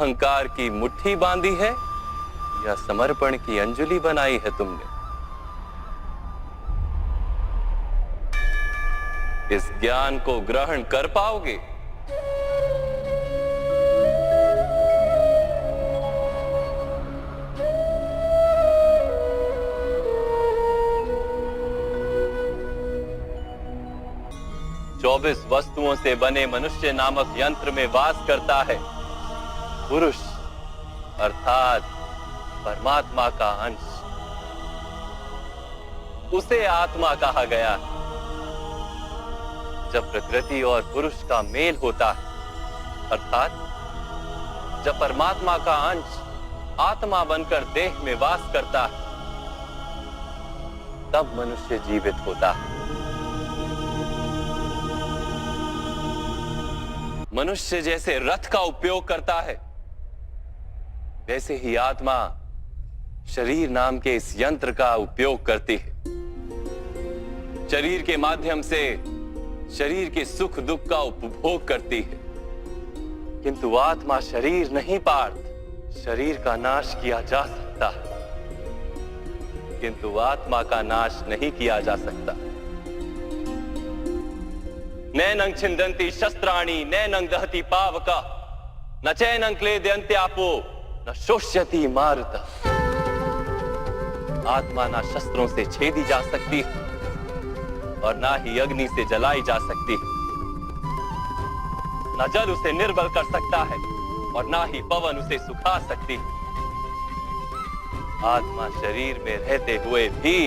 अहंकार की मुट्ठी बांधी है या समर्पण की अंजलि बनाई है तुमने? इस ज्ञान को ग्रहण कर पाओगे? चौबीस वस्तुओं से बने मनुष्य नामक यंत्र में वास करता है पुरुष, अर्थात परमात्मा का अंश। उसे आत्मा कहा गया। जब प्रकृति और पुरुष का मेल होता है, अर्थात जब परमात्मा का अंश आत्मा बनकर देह में वास करता है, तब मनुष्य जीवित होता है। मनुष्य जैसे रथ का उपयोग करता है, वैसे ही आत्मा शरीर नाम के इस यंत्र का उपयोग करती है। शरीर के माध्यम से शरीर के सुख दुख का उपभोग करती है, किंतु आत्मा शरीर नहीं पार्थ। शरीर का नाश किया जा सकता है, किंतु आत्मा का नाश नहीं किया जा सकता। नैनं छिन्दन्ति शस्त्राणि नैनं दहति पावका न चैनं क्लेदयन्त्यापो न शोष्यति मारुता। आत्मा ना शस्त्रों से छेदी जा सकती है और ना ही अग्नि से जलाई जा सकती है। न जल उसे निर्बल कर सकता है और ना ही पवन उसे सुखा सकती है। आत्मा शरीर में रहते हुए भी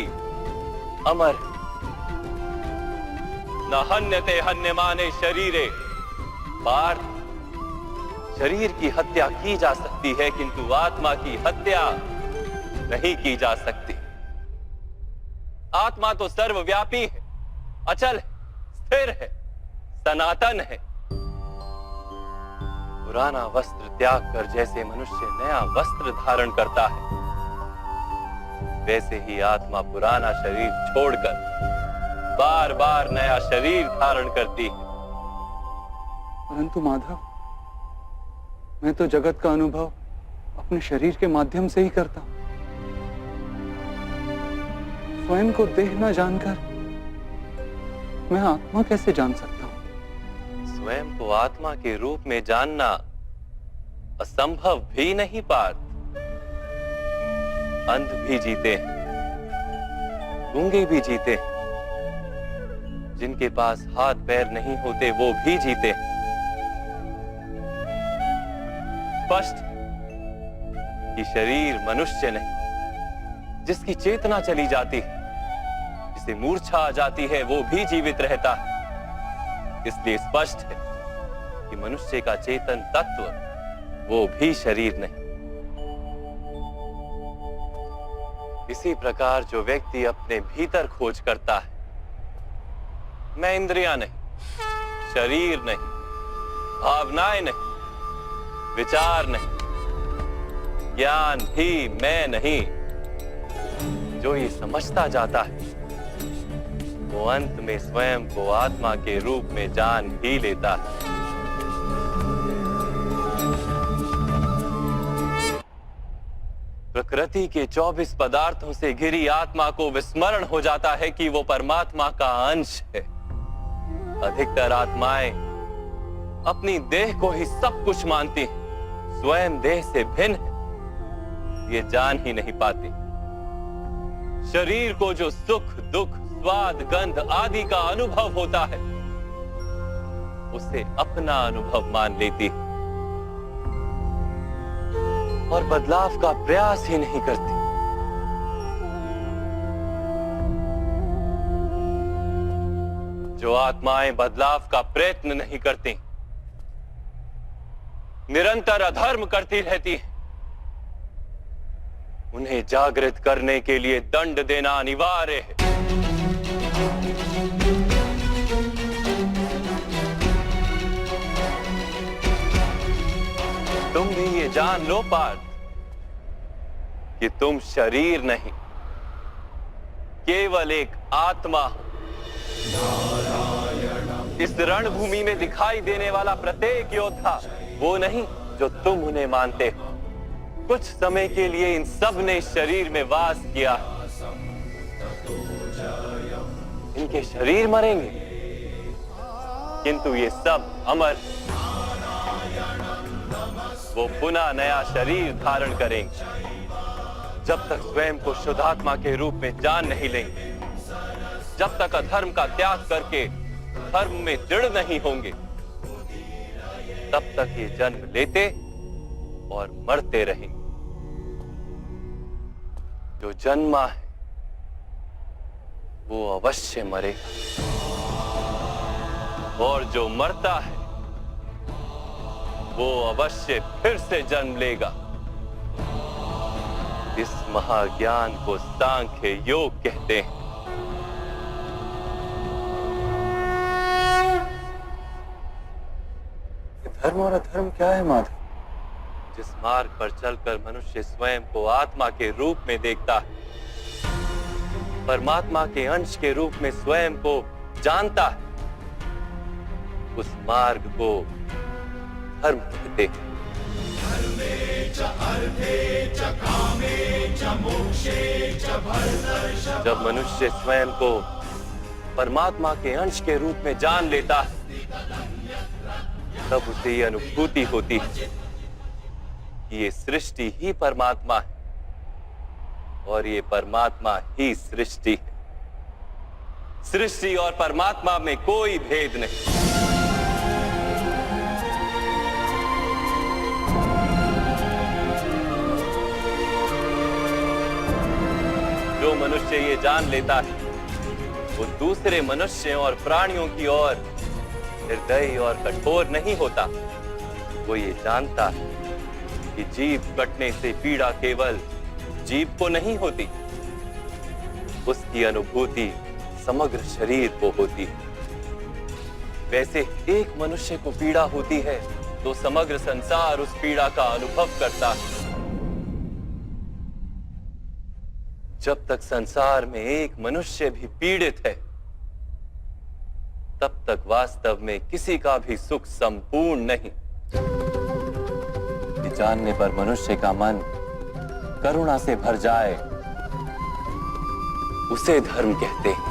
अमर है। न हन्यते हन्यमाने शरीरे। पार्थ, शरीर की हत्या की जा सकती है, किंतु आत्मा की हत्या नहीं की जा सकती। आत्मा तो सर्वव्यापी है, अचल है, स्थिर है, सनातन है। पुराना वस्त्र त्याग कर जैसे मनुष्य नया वस्त्र धारण करता है, वैसे ही आत्मा पुराना शरीर छोड़कर बार बार नया शरीर धारण करती है। परंतु माधव, मैं तो जगत का अनुभव अपने शरीर के माध्यम से ही करता हूं। स्वयं को देह न जानकर मैं आत्मा कैसे जान सकता हूं? स्वयं को आत्मा के रूप में जानना असंभव भी नहीं पार्थ। अंध भी जीते हैं, गूंगे भी जीते हैं, जिनके पास हाथ पैर नहीं होते वो भी जीते हैं। स्पष्ट कि शरीर मनुष्य नहीं, जिसकी चेतना चली जाती है, जिसे मूर्छा आ जाती है, वो भी जीवित रहता है। इसलिए स्पष्ट है कि मनुष्य का चेतन तत्व वो भी शरीर नहीं। इसी प्रकार जो व्यक्ति अपने भीतर खोज करता है, मैं इंद्रियां नहीं, शरीर नहीं, भावनाएं नहीं, विचार नहीं, ज्ञान भी मैं नहीं, जो ये समझता जाता है, वो अंत में स्वयं को आत्मा के रूप में जान ही लेता है। प्रकृति के 24 पदार्थों से घिरी आत्मा को विस्मरण हो जाता है कि वो परमात्मा का अंश है। अधिकतर आत्माएं अपनी देह को ही सब कुछ मानती हैं, स्वयं देह से भिन्न है, ये जान ही नहीं पाती। शरीर को जो सुख दुख स्वाद गंध आदि का अनुभव होता है, उसे अपना अनुभव मान लेती है और बदलाव का प्रयास ही नहीं करती। जो आत्माएं बदलाव का प्रयत्न नहीं करती, निरंतर अधर्म करती रहती हैं, उन्हें जागृत करने के लिए दंड देना अनिवार्य है। तुम भी ये जान लो पार्थ कि तुम शरीर नहीं, केवल एक आत्मा हो। इस रणभूमि में दिखाई देने वाला प्रत्येक योद्धा वो नहीं जो तुम उन्हें मानते हो, कुछ समय के लिए इन सब ने शरीर में वास किया। इनके शरीर मरेंगे, किंतु ये सब अमर, वो पुनः नया शरीर धारण करेंगे। जब तक स्वयं को शुद्धात्मा के रूप में जान नहीं लेंगे, जब तक अधर्म का त्याग करके धर्म में दृढ़ नहीं होंगे, तब तक ये जन्म लेते और मरते रहेंगे। जो जन्मा है वो अवश्य मरेगा, और जो मरता है वो अवश्य फिर से जन्म लेगा। इस महाज्ञान को सांख्य योग कहते हैं। धर्म और अधर्म क्या है माधव? जिस मार्ग पर चलकर मनुष्य स्वयं को आत्मा के रूप में देखता है, परमात्मा के अंश के रूप में स्वयं को जानता है, उस मार्ग को धर्म कहते हैं। जब मनुष्य स्वयं को परमात्मा के अंश के रूप में जान लेता है, तब उसे ये अनुभूति होती है कि ये सृष्टि ही परमात्मा है और ये परमात्मा ही सृष्टि है। सृष्टि और परमात्मा में कोई भेद नहीं। जो मनुष्य ये जान लेता है, वो दूसरे मनुष्यों और प्राणियों की ओर निर्दयी और कठोर नहीं होता। वो ये जानता है कि जीव कटने से पीड़ा केवल जीव को नहीं होती, उसकी अनुभूति समग्र शरीर को होती है। वैसे एक मनुष्य को पीड़ा होती है तो समग्र संसार उस पीड़ा का अनुभव करता है। जब तक संसार में एक मनुष्य भी पीड़ित है, तब तक वास्तव में किसी का भी सुख संपूर्ण नहीं। ये जानने पर मनुष्य का मन करुणा से भर जाए, उसे धर्म कहते हैं।